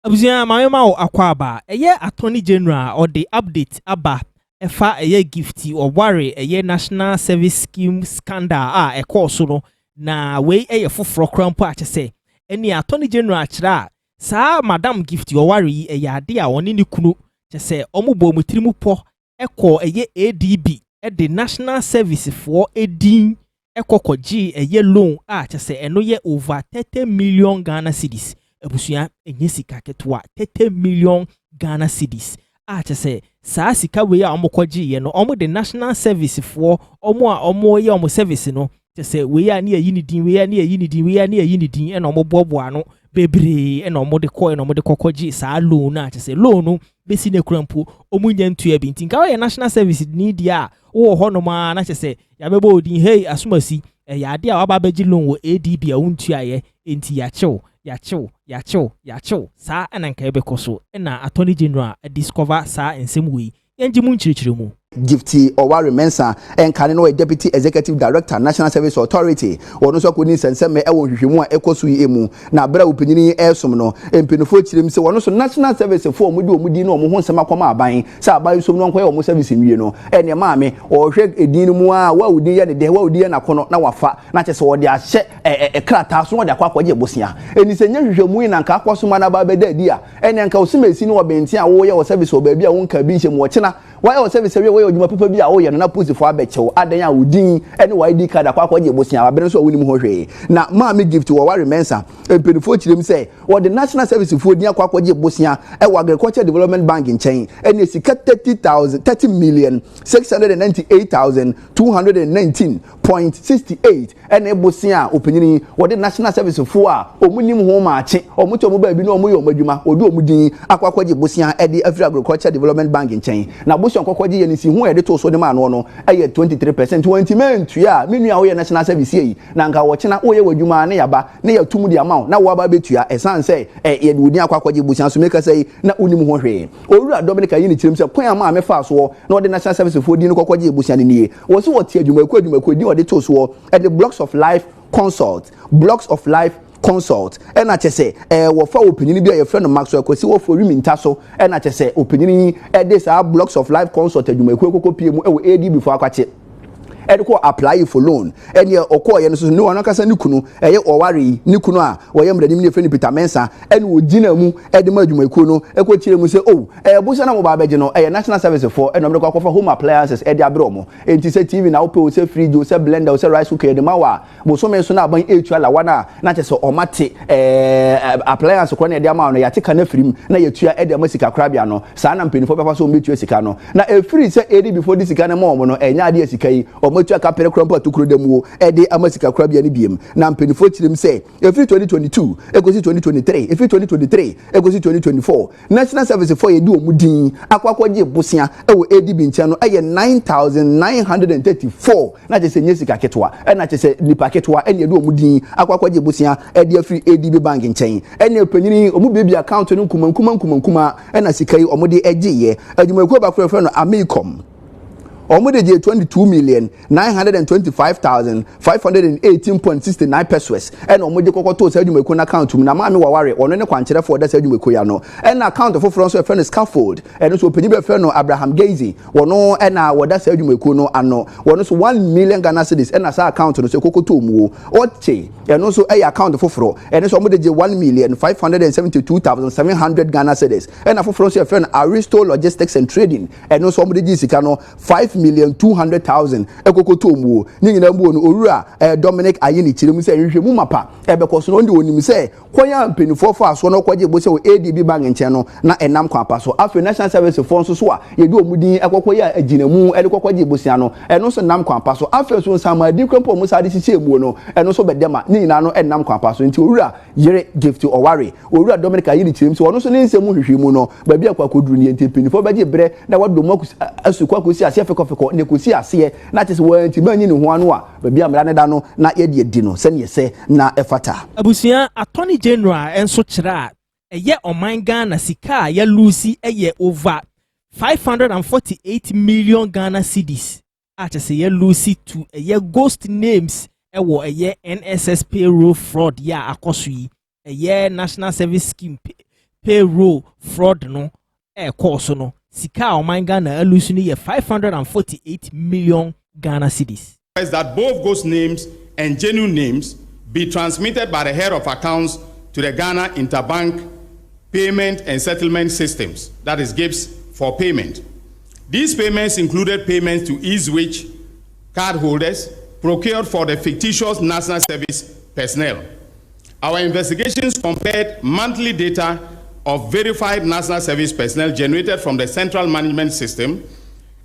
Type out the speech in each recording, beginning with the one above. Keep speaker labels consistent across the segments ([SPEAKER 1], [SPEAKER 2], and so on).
[SPEAKER 1] Abusia mayoma o akwaba eye attorney general or the update aba efa eye Gifty-Oware eye national service scheme scandal e course no na we eye foforo krampo a chese eni attorney general kira sa madam Gifty-Oware eye ade a oni ni kunu chese omubo mutirimu po ekọ eye ADB the national service for edin ekokoji eye loan a chese eno ye over 30 million Ghana cedis. Ebusuya enye sika ketwa 30 million Ghana cedis. Chese sa sika we a omokoji ye no omo the national service for omo ye omo service no chese we a ne yinidin we a ne yinidin we a ne yinidin e no omo bobo ano bebre e no omo de ko e no omo de kokoji sa loan na chese loan no besi ne krampo omo nyantu e bintin ka we national service ni dia wo ho no ma na chese ya bebo odin hey asumasi ya ade a waba beji loan wo ADB a wontu aye enti ya chill sa ananka ebekoso na attorney general discover sa ensem we yenji mu nchirichiri mu
[SPEAKER 2] Gifty-Oware Mensa and Kanino Deputy Executive Director National Service Authority or no so kuni senseme ewo hwehwemu a ekoso yi emu na bra opinini esom no empinifo chirim se wono so national service for omudi omudi no omo ho nsema kwama aban sa aban so no nko ye omo service nwie no ene maame o hwe edin mu a wa odi ye de wa odi ye na kono na wafa na chese wo de ahye krata so wo de akwaje bosia eni se nya hwehwemu na nka akwaso na ba beda di a ene nka osimesi no obenti a wo ye wo service o ba bi a wo nka bi nche mu ochina wa ye wo service we odwuma papa bi a wo ye no na pusi fo abechew adan a wodin ene wa ID card akwaje bosia abere so woni mu ho hwe na maame Gifty-Oware Mensa empinifo chirim se wo the national service fo din akwaje bosia e wa agriculture development bank nchen ene sika 30 million 698,219.68 ene bosia opinini wo the national service fo a omunim ho maache omuto mu ba bi no omu ye omadwuma odu omudin akwaje bosia e the agriculture development bank nchen na bosia nkwaje ye ni si hu de to so de ma no eye 23% 20% ya menu a wo ye national service yi na nka wo chena wo ye wadwuma ne yaba ne ya tumu di amount na wo aba betua esan say ye de odin akwaje bosia so meka say na onim ho hwe owura Dominica yi ni chirim say kwan ama me fa so na wo de national service fo di no kwakwaje bosia ne nie wo so wo tie adwuma ku di wo de to so at the blocks of life consult ena chese wo fa opinion bi a ye friend Maxwell kwesi wo for riminta so ena chese opinion de sa blocks of life consult adwuma ekoko pie mu e wo ADB for akwache ediko apply for loan ene okoye no so no anakasa ni kunu eye Oware ni kunu a wo ye mranim ne feni Peter Mensa ene wo gina mu ede ma adwuma ekuo no eko kire mu se busa na mo ba beje no national service for ene omre kwa home appliances ede abro mo enti se TV na wo pe se fridge wo se blender wo se rice cooker de ma wa bo so me so na ban etu ala wana na che se omate appliance ko na ede ama no ya tika na firim na yetua ede ma sika krabia no sa na mpenifo befa so metua sika no na efiri se edi before di sika na mo no enya ade sika yi omotua kapere krampo atukuro demu ede amasika krabia ni biem na mpenifo chirim se efiri 2022 ekosi 2023 efiri 2023 ekosi 2024 national service for edu omudin akwakwaje bosia ewo ADB ntia no eye 9,934 na chese nyesika ketwa na chese nipa ketwa ene edu omudin akwakwaje bosia ede afiri ADB bank nchen ene panyini omu baby account no kuma na sikai omode egiye adwuma ekuo ba frefre no Amicom omude je 22,925,518.69 pesos and omude kokoto se adwuma ekuo na account mu na maame Oware ono ne kwanchere for da se adwuma ekuo ya no and account for France so friend scaffold and so panyi be friend no Abraham Gezi wono na woda se adwuma ekuo no ano wono so 1 million Ghana cedis and sa account no se kokoto mu oche and so account for fro and so omude je 1,572,700 Ghana cedis and for France so friend Aristo Logistics and Trading and so omude je sika no 5,200,000 ekokoto mu ni nyina mbu no owura Dominic Ayini chiremu se hwehwemu mapa ebekoso no ndi onim se kwanya mpenifo fo aso no kwaje bo se ADB bank nchen no na enam kwapa so afi national service fo nso so a yedi omudin ekokoya aginamu edekokwaje bosia no eno so nam kwapa so afi so nsama di kwampo mu sa de chiche mu no eno so bedema ni nyina no enam kwapa so nti owura yere Gifty-Oware owura Dominic Ayini chiremu se ono so ne nsemu hwehwemu no ba bia kwakoduru ni ntempinifo baje bre na wadomo asukwa kosi ase fekofeko ne kosi ase na tese wanti banyi ne ho anu a ba bia mra ne da no na ye di no se ne se na efata
[SPEAKER 1] abusia attorney general enso kira eye oman Ghana sika ya lucy eye over 548 million Ghana cedis atese ye lucy to eye ghost names ewo eye NSS payroll fraud ya akoso yi eye national service scheme payroll fraud no course no sika oman Ghana alusu ni 548 million Ghana cedis.
[SPEAKER 3] That both ghost names and genuine names be transmitted by the head of accounts to the Ghana Interbank Payment and Settlement Systems, that is GIPS, for payment. These payments included payments to ease-wage cardholders procured for the fictitious national service personnel. Our investigations compared monthly data of verified national service personnel generated from the central management system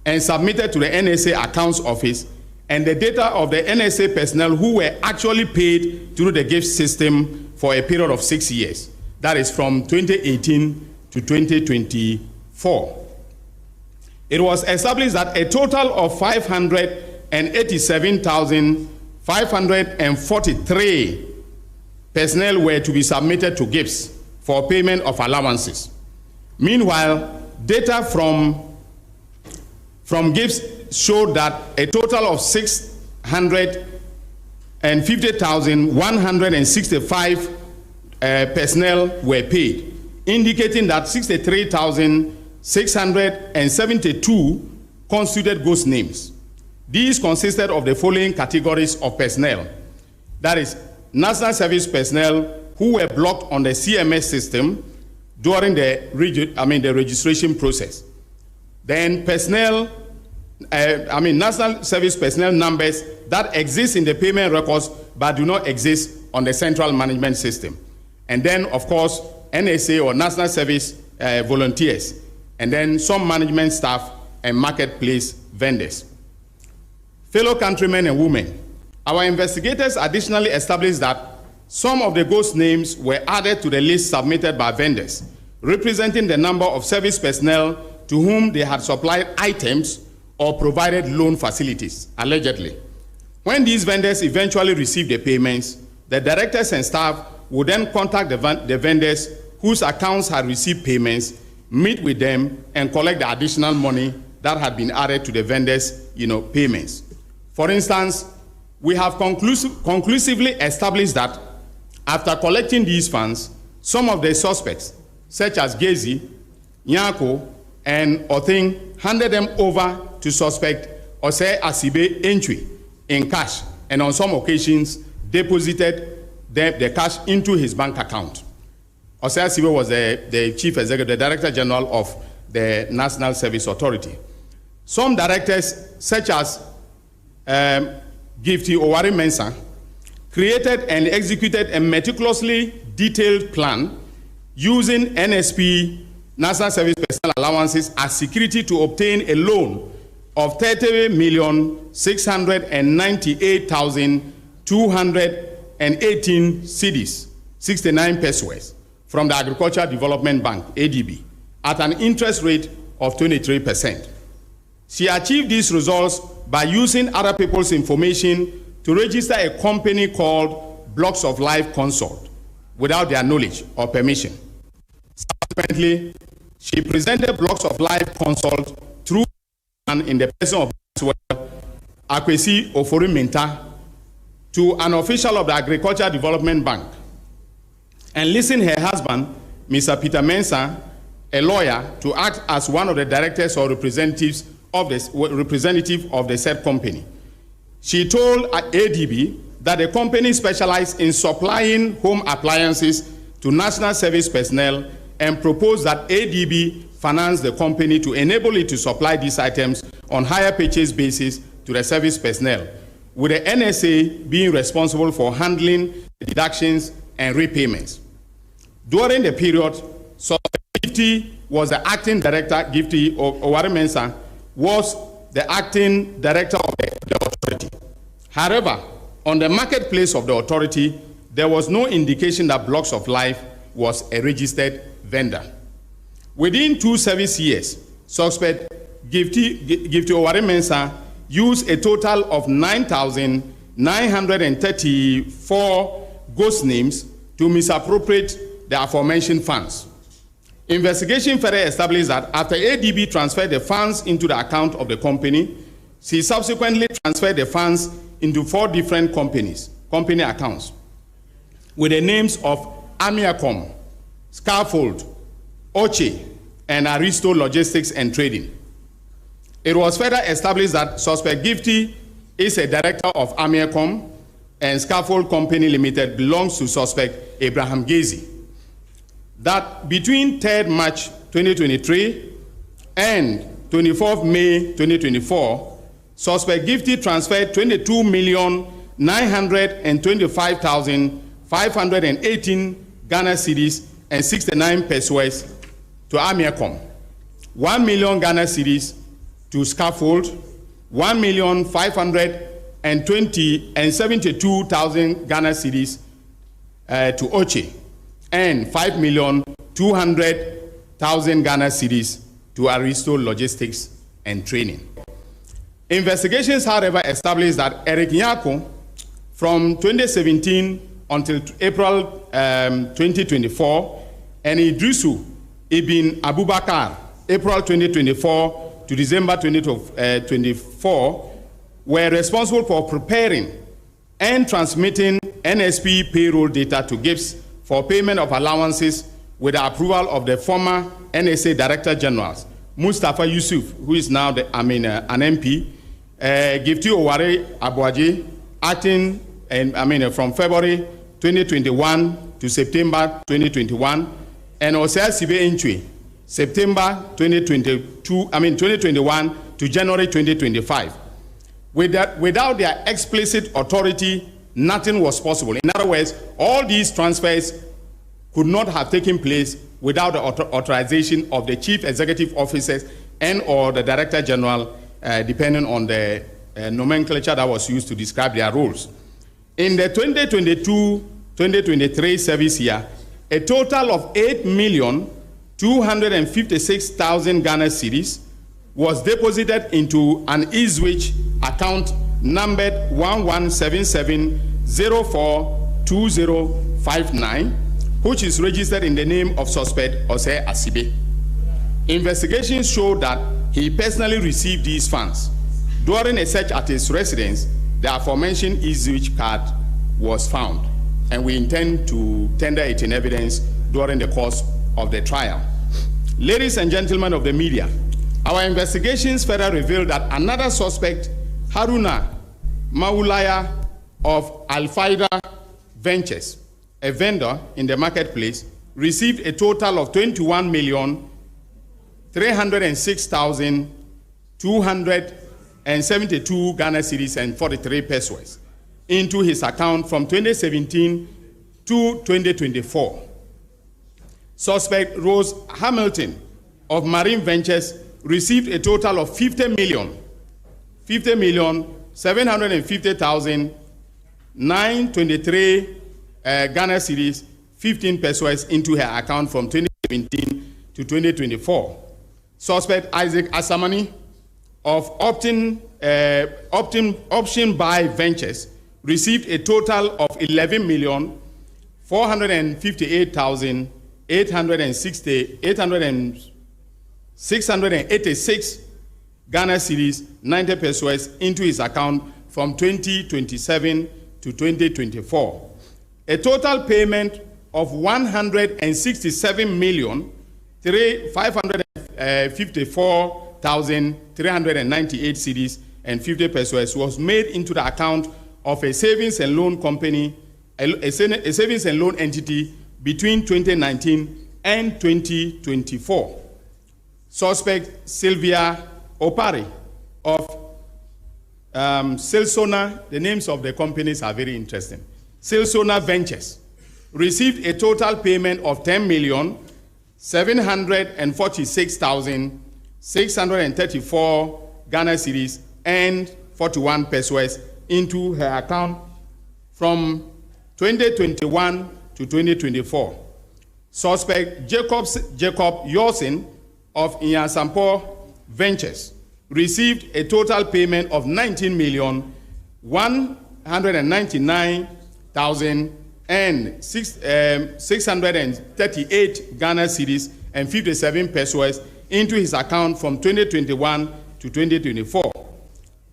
[SPEAKER 3] and submitted to the NSA accounts office, and the data of the NSA personnel who were actually paid through the gift system for a period of 6 years. That is from 2018 to 2024. It was established that a total of 587,543 personnel were to be submitted to GIPS for payment of allowances. Meanwhile, data from GIPS showed that a total of 650,165 personnel were paid, indicating that 63,672 constituted ghost names. These consisted of the following categories of personnel. That is, national service personnel who were blocked on the CMS system during the registration process. Then national service personnel numbers that exist in the payment records but do not exist on the central management system. And then, of course, NSA or national service volunteers, and then some management staff and marketplace vendors. Fellow countrymen and women, our investigators additionally established that some of the ghost names were added to the list submitted by vendors, representing the number of service personnel to whom they had supplied items or provided loan facilities, allegedly. When these vendors eventually received the payments, the directors and staff would then contact the vendors whose accounts had received payments, meet with them, and collect the additional money that had been added to the vendors' payments. For instance, we have conclusively established that after collecting these funds, some of the suspects, such as Gezi, Nyako, and Othing, handed them over to suspect Osei Asibe Entry in cash, and on some occasions deposited the cash into his bank account. Osei Asibe was the chief executive, the director general of the National Service Authority. Some directors, such as Gifty-Oware and Husband, created and executed a meticulously detailed plan using NSP, National Service Personnel Allowances, as security to obtain a loan of 30,698,218 cedis, 69 pesos, from the Agricultural Development Bank, ADB, at an interest rate of 23%. She achieved these results by using other people's information to register a company called Blocks of Life Consult without their knowledge or permission. Subsequently, she presented Blocks of Life Consult through in the person of Akwesi Ofori-Mintah to an official of the Agricultural Development Bank, and enlisting her husband, Mr. Peter Mensah, a lawyer, to act as one of the directors or representative of the said company. She told ADB that the company specialized in supplying home appliances to national service personnel and proposed that ADB finance the company to enable it to supply these items on hire purchase basis to the service personnel, with the NSA being responsible for handling deductions and repayments. During the period, Gifty was the acting director, Gifty-Oware and Husband was the acting director of the authority. However, on the marketplace of the authority, there was no indication that Blocks of Life was a registered vendor. Within 2 service years, suspect Gifty-Oware and Husband used a total of 9,934 ghost names to misappropriate the aforementioned funds. Investigation further established that after ADB transferred the funds into the account of the company, she subsequently transferred the funds into 4 different company accounts with the names of Amiacom, Scaffold, Oche, and Aristo Logistics and Trading. It was further established that suspect Gifty is a director of Amiacom, and Scaffold Company Limited belongs to suspect Abraham Ghc. That between 3rd March 2023 and 24th May 2024, suspect Gifty transferred 22,925,518 Ghana cedis and 69 pesos to Amiacom, 1 million Ghana cedis to Scaffold, 1,572,000 Ghana cedis to Oche, and 5,200,000 Ghana cedis to Aristo Logistics and Training. Investigations, however, established that Eric Nyako, from 2017 until April 2024, and Idrisu Ibn Abubakar, April 2024 to December 2024, were responsible for preparing and transmitting NSP payroll data to GIPS for payment of allowances with the approval of the former NSA Director General, Mustafa Yusuf, who is now an MP, Gifty-Oware Abuaji, acting from February 2021 to September 2021, and Osea Sibe Enchwe, September 2021 to January 2025. Without their explicit authority, nothing was possible. In other words, all these transfers could not have taken place without the authorization of the chief executive officers and or the director general, depending on the nomenclature that was used to describe their roles. In the 2022-2023 service year, a total of 8,256,000 Ghana cedis was deposited into an eSwitch account numbered 1177042059, which is registered in the name of suspect Osei Asibe. Investigations showed that he personally received these funds. During a search at his residence, the aforementioned eSwitch card was found, and we intend to tender it in evidence during the course of the trial. Ladies and gentlemen of the media, our investigations further revealed that another suspect, Haruna Maulaya of Al-Faida Ventures, a vendor in the marketplace, received a total of 21,306,272 Ghana cedis and 43 pesos into his account from 2017 to 2024. Suspect Rose Hamilton of Marine Ventures received a total of 50,750,923 Ghana cedis, 15 pesos into her account from 2017 to 2024. Suspect Isaac Asamani of Option Buy Ventures received a total of 11,458,686 Ghana cedis, 90 pesos into his account from 2027 to 2024. A total payment of 167,554,398 cedis and 50 pesos was made into the account of a savings and loan company, a savings and loan entity between 2019 and 2024. Suspect Sylvia Opari of Silsona, the names of the companies are very interesting. Silsona Ventures received a total payment of 10,746,634 Ghana cedis and 41 pesos into her account from 2021 to 2024. Suspect Jacob Yorsin of Inyasampo Ventures received a total payment of 19,199,638 Ghana cedis and 57 pesos into his account from 2021 to 2024.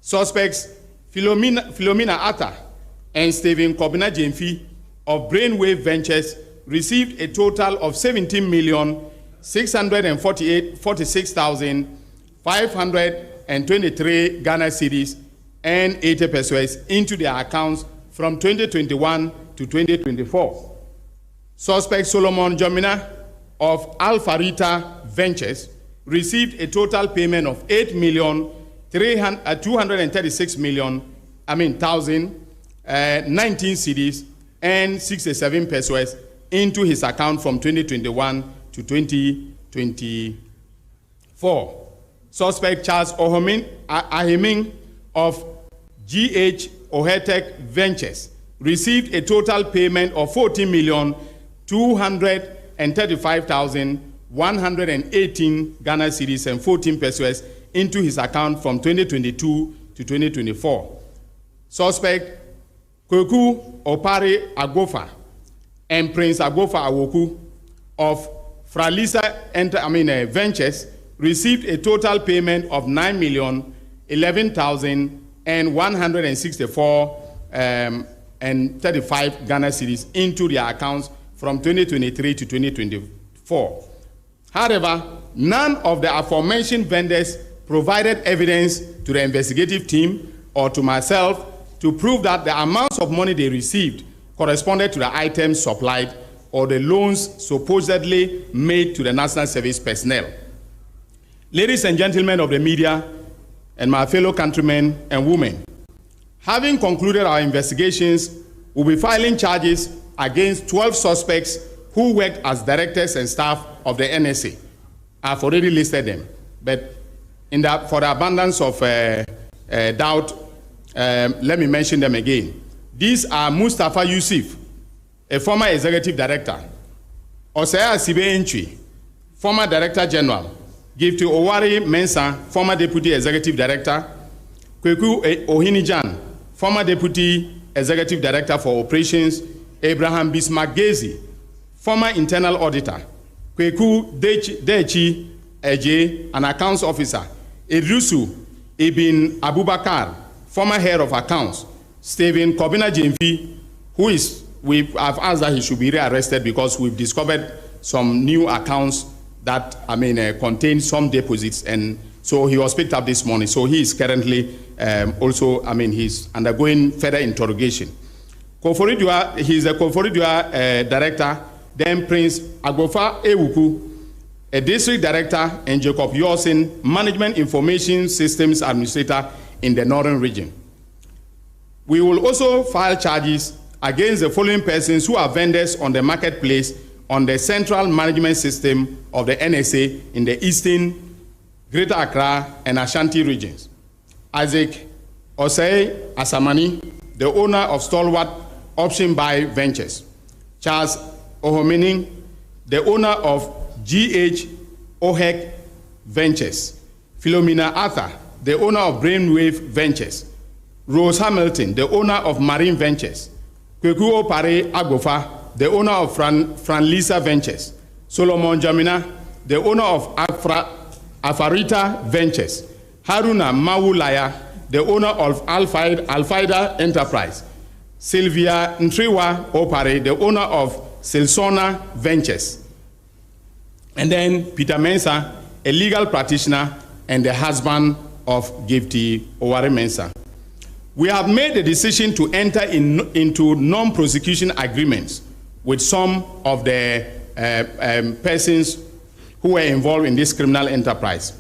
[SPEAKER 3] Suspects Philomena Atta and Stephen Kobina Jemfi of Brainwave Ventures received a total of 17,600,000 646,523 Ghana cedis and 80 pesos into their accounts from 2021 to 2024. Suspect Solomon Jomina of Alpha Rita Ventures received a total payment of 8,236,019 cedis and 67 pesos into his account from 2021 to 2024. Suspect Charles Ahiming of GH Ventures received a total payment of 14,235,118 Ghana cedis and 14 pesos into his account from 2022 to 2024. Suspect Kweku Opare Agofa and Prince Agofa Awoku of Fralisa Ventures received a total payment of 9,011,164 and 35 Ghana cedis into their accounts from 2023 to 2024. However, none of the aforementioned vendors provided evidence to the investigative team or to myself to prove that the amounts of money they received corresponded to the items supplied or the loans supposedly made to the National Service personnel. Ladies and gentlemen of the media and my fellow countrymen and women, having concluded our investigations, we'll be filing charges against 12 suspects who worked as directors and staff of the NSA. I've already listed them, but for the abundance of doubt, let me mention them again. These are Mustafa Yusuf, a former executive director; Osea Sibe Entry, former director general; Gifty-Oware Mensah, former deputy executive director; Kweku Ohinijan, former deputy executive director for operations; Abraham Bismarck Gezi, former internal auditor; Kweku Dechi Eje, an accounts officer; Idrusu Ibn Abubakar, former head of accounts; Stephen Kobina Jemfi, we've asked that he should be rearrested because we've discovered some new accounts that contain some deposits, and so he was picked up this morning. So he is currently he's undergoing further interrogation. Koforidua, he's the Koforidua director. Then Prince Agofa Ewuku, a district director, and Jacob Yorsin, management information systems administrator in the northern region. We will also file charges against the following persons who are vendors on the marketplace on the central management system of the NSA in the eastern, Greater Accra, and Ashanti regions. Isaac Osei Asamani, the owner of Stalwart Option Buy Ventures; Charles Ohomening, the owner of GH Ventures; Philomena Arthur, the owner of Brainwave Ventures; Rose Hamilton, the owner of Marine Ventures; Kweku Opare Agofa, the owner of Franlisa Ventures; Solomon Jamina, the owner of Afarita Ventures; Haruna Mawulaya, the owner of Alfaida Enterprise; Sylvia Ntriwa Opare, the owner of Silsona Ventures; and then Peter Mensah, a legal practitioner and the husband of Gifty-Oware Mensah. We have made the decision to enter into non-prosecution agreements with some of the persons who were involved in this criminal enterprise,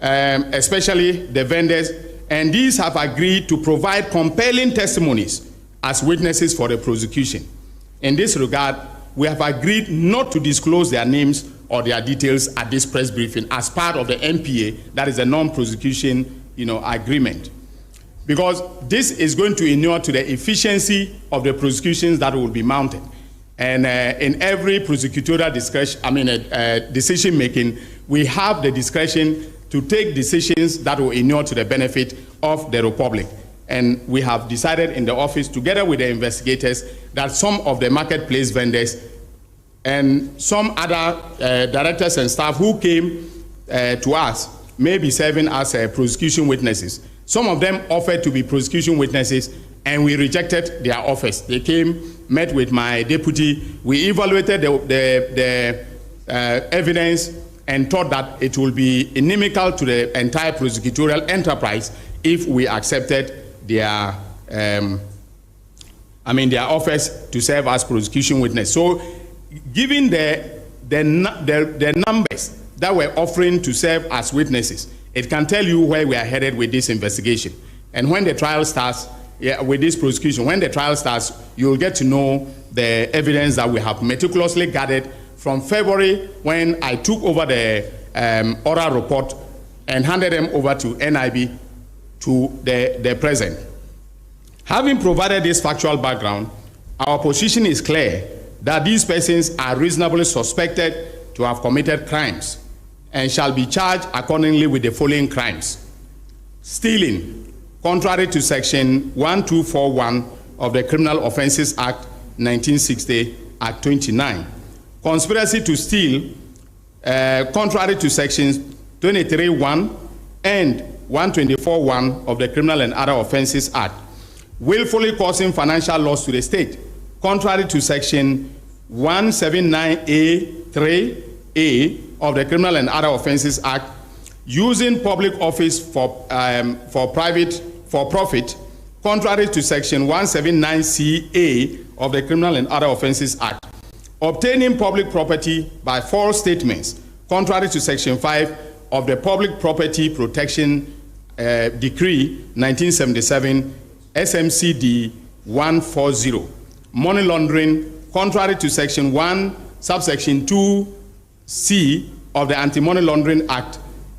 [SPEAKER 3] especially the vendors, and these have agreed to provide compelling testimonies as witnesses for the prosecution. In this regard, we have agreed not to disclose their names or their details at this press briefing as part of the NPA, that is a non-prosecution agreement, because this is going to inure to the efficiency of the prosecutions that will be mounted. And in every prosecutorial decision making, we have the discretion to take decisions that will inure to the benefit of the Republic. And we have decided in the office, together with the investigators, that some of the marketplace vendors and some other directors and staff who came to us may be serving as prosecution witnesses. Some of them offered to be prosecution witnesses, and we rejected their offers. They came, met with my deputy. We evaluated the evidence and thought that it will be inimical to the entire prosecutorial enterprise if we accepted their their offers to serve as prosecution witness. So, given the numbers that we're offering to serve as witnesses, it can tell you where we are headed with this investigation. And when the trial starts, with this prosecution, when the trial starts, you'll get to know the evidence that we have meticulously gathered from February, when I took over the oral report and handed them over to NIB to the present. Having provided this factual background, our position is clear that these persons are reasonably suspected to have committed crimes and shall be charged accordingly with the following crimes: stealing, contrary to Section 1241 of the Criminal Offences Act 1960, Act 29. Conspiracy to steal, contrary to Sections 23.1 and 124.1 of the Criminal and Other Offences Act. Willfully causing financial loss to the state, contrary to Section 179A3A of the Criminal and Other Offences Act. Using public office for profit, contrary to Section 179CA of the Criminal and Other Offences Act. Obtaining public property by false statements, contrary to Section 5 of the Public Property Protection Decree 1977, SMCD 140. Money laundering, contrary to Section 1, subsection 2C of the Anti-Money Laundering Act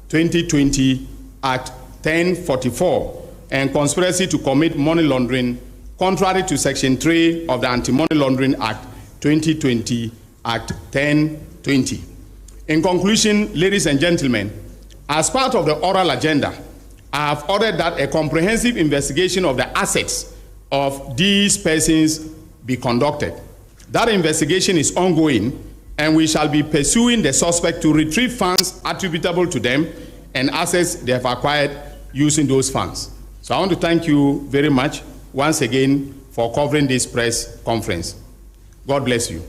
[SPEAKER 3] 2020, Act 1044. And conspiracy to commit money laundering, contrary to Section 3 of the Anti-Money Laundering Act 2020, Act 1020. In conclusion, ladies and gentlemen, as part of the oral agenda, I have ordered that a comprehensive investigation of the assets of these persons be conducted. That investigation is ongoing, and we shall be pursuing the suspect to retrieve funds attributable to them and assets they have acquired using those funds. So I want to thank you very much once again for covering this press conference. God bless you.